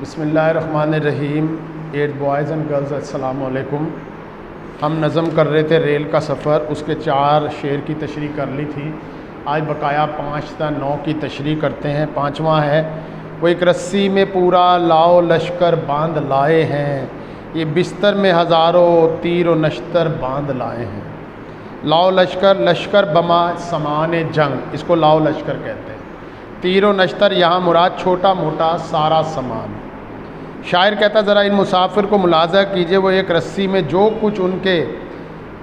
بسم اللہ الرحمن الرحیم۔ 8 بوائز اینڈ گرلز، السلام علیکم۔ ہم نظم کر رہے تھے ریل کا سفر، اس کے 4 شعر کی تشریح کر لی تھی۔ آج بقایا 5 تا 9 کی تشریح کرتے ہیں۔ 5واں ہے: وہ ایک رسی میں پورا لاؤ لشکر باندھ لائے ہیں، یہ بستر میں ہزاروں تیر و نشتر باندھ لائے ہیں۔ لاؤ لشکر، لشکر بما سامان جنگ، اس کو لاؤ لشکر کہتے ہیں۔ تیر و نشتر یہاں مراد چھوٹا موٹا سارا سامان۔ شاعر کہتا ذرا ان مسافر کو ملاحظہ کیجئے، وہ ایک رسی میں جو کچھ ان کے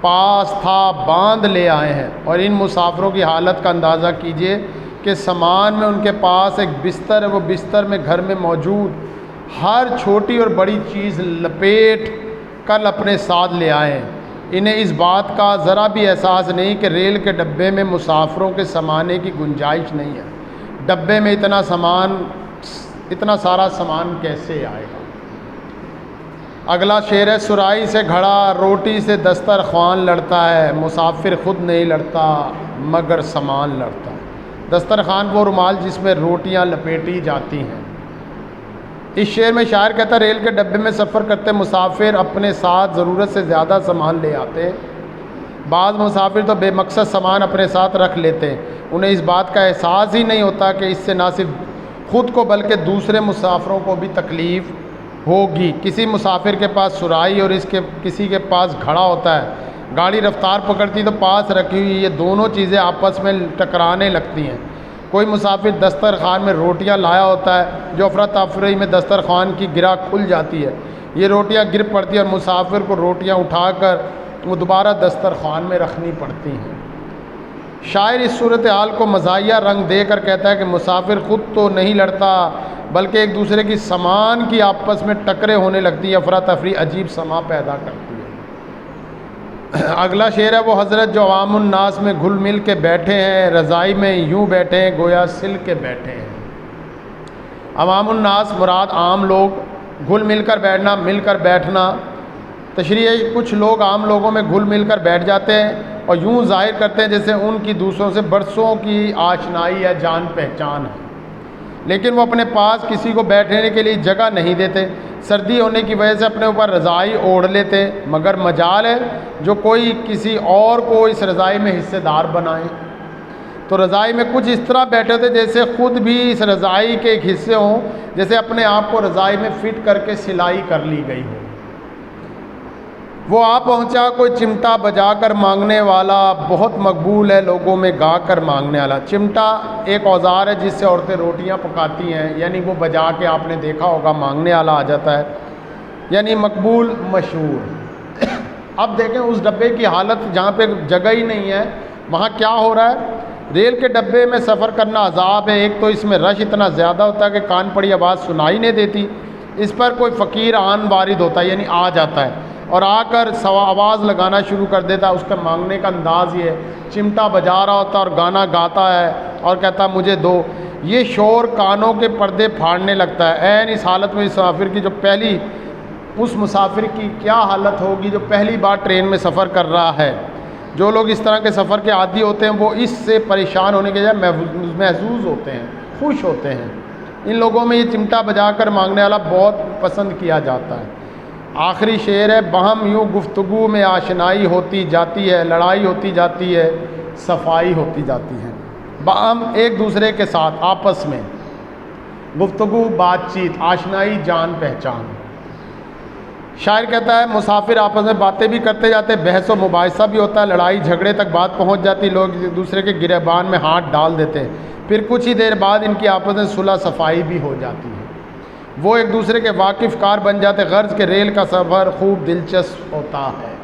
پاس تھا باندھ لے آئے ہیں، اور ان مسافروں کی حالت کا اندازہ کیجئے کہ سامان میں ان کے پاس ایک بستر ہے، وہ بستر میں گھر میں موجود ہر چھوٹی اور بڑی چیز لپیٹ کر اپنے ساتھ لے آئے ہیں۔ انہیں اس بات کا ذرا بھی احساس نہیں کہ ریل کے ڈبے میں مسافروں کے سمانے کی گنجائش نہیں ہے۔ ڈبے میں اتنا سارا سامان کیسے آئے گا؟ اگلا شعر ہے: سرائی سے گھڑا روٹی سے دسترخوان لڑتا ہے، مسافر خود نہیں لڑتا مگر سامان لڑتا ہے۔ دسترخوان وہ رومال جس میں روٹیاں لپیٹی جاتی ہیں۔ اس شعر میں شاعر کہتا ہے ریل کے ڈبے میں سفر کرتے مسافر اپنے ساتھ ضرورت سے زیادہ سامان لے آتے ہیں۔ بعض مسافر تو بے مقصد سامان اپنے ساتھ رکھ لیتے ہیں، انہیں اس بات کا احساس ہی نہیں ہوتا کہ اس سے نہ صرف خود کو بلکہ دوسرے مسافروں کو بھی تکلیف ہوگی۔ کسی مسافر کے پاس سرائی اور کسی کے پاس گھڑا ہوتا ہے، گاڑی رفتار پکڑتی تو پاس رکھی ہوئی یہ دونوں چیزیں آپس میں ٹکرانے لگتی ہیں۔ کوئی مسافر دسترخوان میں روٹیاں لایا ہوتا ہے، جو افراتفری میں دسترخوان کی گرہ کھل جاتی ہے، یہ روٹیاں گر پڑتی ہیں اور مسافر کو روٹیاں اٹھا کر وہ دوبارہ دسترخوان میں رکھنی پڑتی ہیں۔ شاعر اس صورتحال کو مزاحیہ رنگ دے کر کہتا ہے کہ مسافر خود تو نہیں لڑتا بلکہ ایک دوسرے کی سامان کی آپس میں ٹکریں ہونے لگتی ہے، افراتفری عجیب سما پیدا کرتی ہے۔ اگلا شعر ہے: وہ حضرت جو عوام الناس میں گھل مل کے بیٹھے ہیں، رضائی میں یوں بیٹھے ہیں گویا سل کے بیٹھے ہیں۔ عوام الناس مراد عام لوگ، گھل مل کر بیٹھنا، مل کر بیٹھنا۔ تشریح ہے: کچھ لوگ عام لوگوں میں گھل مل کر بیٹھ جاتے ہیں اور یوں ظاہر کرتے ہیں جیسے ان کی دوسروں سے برسوں کی آشنائی ہے، جان پہچان ہے، لیکن وہ اپنے پاس کسی کو بیٹھنے کے لیے جگہ نہیں دیتے۔ سردی ہونے کی وجہ سے اپنے اوپر رضائی اوڑھ لیتے، مگر مجال ہے جو کوئی کسی اور کو اس رضائی میں حصے دار بنائے۔ تو رضائی میں کچھ اس طرح بیٹھے ہوتے جیسے خود بھی اس رضائی کے ایک حصے ہوں، جیسے اپنے آپ کو رضائی میں فٹ کر کے سلائی کر لی گئی ہو۔ وہ آ پہنچا کوئی چمٹا بجا کر مانگنے والا، بہت مقبول ہے لوگوں میں گا کر مانگنے والا۔ چمٹا ایک اوزار ہے جس سے عورتیں روٹیاں پکاتی ہیں، یعنی وہ بجا کے آپ نے دیکھا ہوگا مانگنے والا آ جاتا ہے، یعنی مقبول مشہور۔ اب دیکھیں اس ڈبے کی حالت، جہاں پہ جگہ ہی نہیں ہے وہاں کیا ہو رہا ہے۔ ریل کے ڈبے میں سفر کرنا عذاب ہے۔ ایک تو اس میں رش اتنا زیادہ ہوتا ہے کہ کان پڑی آواز سنائی نہیں دیتی، اس پر کوئی فقیر آن وارد ہوتا ہے، یعنی آ جاتا ہے اور آ کر آواز لگانا شروع کر دیتا ہے۔ اس کا مانگنے کا انداز یہ ہے، چمٹا بجا رہا ہوتا ہے اور گانا گاتا ہے اور کہتا ہے مجھے دو۔ یہ شور کانوں کے پردے پھاڑنے لگتا ہے۔ عین اس حالت میں اس مسافر کی کیا حالت ہوگی جو پہلی بار ٹرین میں سفر کر رہا ہے۔ جو لوگ اس طرح کے سفر کے عادی ہوتے ہیں وہ اس سے پریشان ہونے کے بجائے محظوظ ہوتے ہیں، خوش ہوتے ہیں۔ ان لوگوں میں یہ چمٹا بجا کر مانگنے والا بہت پسند کیا جاتا ہے۔ آخری شعر ہے: بہم یوں گفتگو میں آشنائی ہوتی جاتی ہے، لڑائی ہوتی جاتی ہے، صفائی ہوتی جاتی ہے۔ بہم ایک دوسرے کے ساتھ آپس میں، گفتگو بات چیت، آشنائی جان پہچان۔ شاعر کہتا ہے مسافر آپس میں باتیں بھی کرتے جاتے، بحث و مباحثہ بھی ہوتا ہے، لڑائی جھگڑے تک بات پہنچ جاتی، لوگ ایک دوسرے کے گریبان میں ہاتھ ڈال دیتے ہیں، پھر کچھ ہی دیر بعد ان کی آپس میں صلح صفائی بھی ہو جاتی ہے، وہ ایک دوسرے کے واقف کار بن جاتے۔ غرض کہ ریل کا سفر خوب دلچسپ ہوتا ہے۔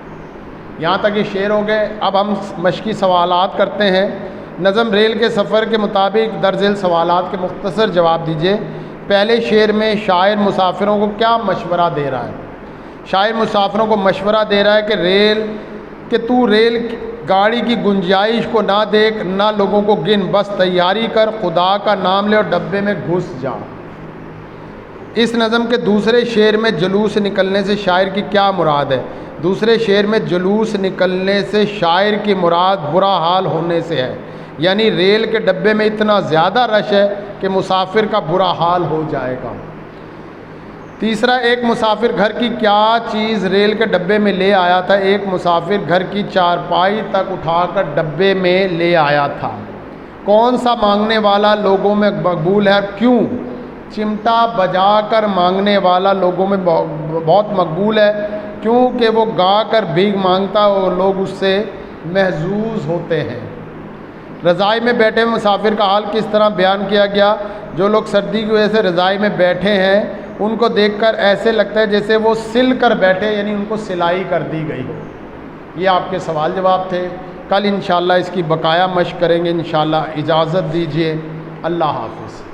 یہاں تک یہ شعر ہو گئے۔ اب ہم مشقی سوالات کرتے ہیں۔ نظم ریل کے سفر کے مطابق درج ذیل سوالات کے مختصر جواب دیجیے۔ پہلے شعر میں شاعر مسافروں کو کیا مشورہ دے رہا ہے؟ شاعر مسافروں کو مشورہ دے رہا ہے کہ تو ریل گاڑی کی گنجائش کو نہ دیکھ، نہ لوگوں کو گن، بس تیاری کر، خدا کا نام لے اور ڈبے میں گھس جا۔ اس نظم کے دوسرے شعر میں جلوس نکلنے سے شاعر کی کیا مراد ہے؟ دوسرے شعر میں جلوس نکلنے سے شاعر کی مراد برا حال ہونے سے ہے، یعنی ریل کے ڈبے میں اتنا زیادہ رش ہے کہ مسافر کا برا حال ہو جائے گا۔ تیسرا، ایک مسافر گھر کی کیا چیز ریل کے ڈبے میں لے آیا تھا؟ ایک مسافر گھر کی چارپائی تک اٹھا کر ڈبے میں لے آیا تھا۔ کون سا مانگنے والا لوگوں میں مقبول ہے اور کیوں؟ چمٹا بجا کر مانگنے والا لوگوں میں بہت مقبول ہے، کیونکہ وہ گا کر بھیک مانگتا اور لوگ اس سے محظوظ ہوتے ہیں۔ رضائی میں بیٹھے مسافر کا حال کس طرح بیان کیا گیا؟ جو لوگ سردی کی وجہ سے رضائی میں بیٹھے ہیں ان کو دیکھ کر ایسے لگتا ہے جیسے وہ سل کر بیٹھے، یعنی ان کو سلائی کر دی گئی ہو۔ یہ آپ کے سوال جواب تھے۔ کل انشاءاللہ اس کی بقایا مشق کریں گے انشاءاللہ۔ اجازت دیجیے، اللہ حافظ۔